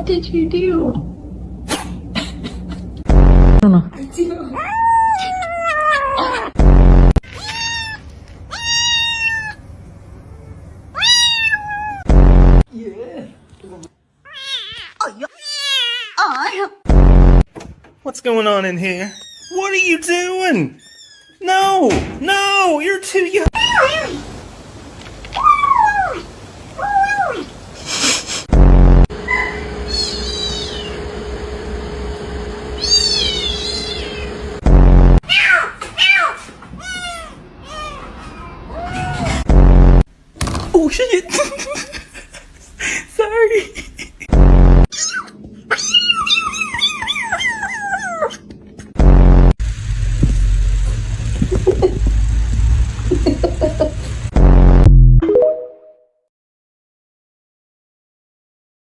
What did you do? I don't know. What's going on in here? What are you doing? No! No! You're too young! Oh shit! Sorry!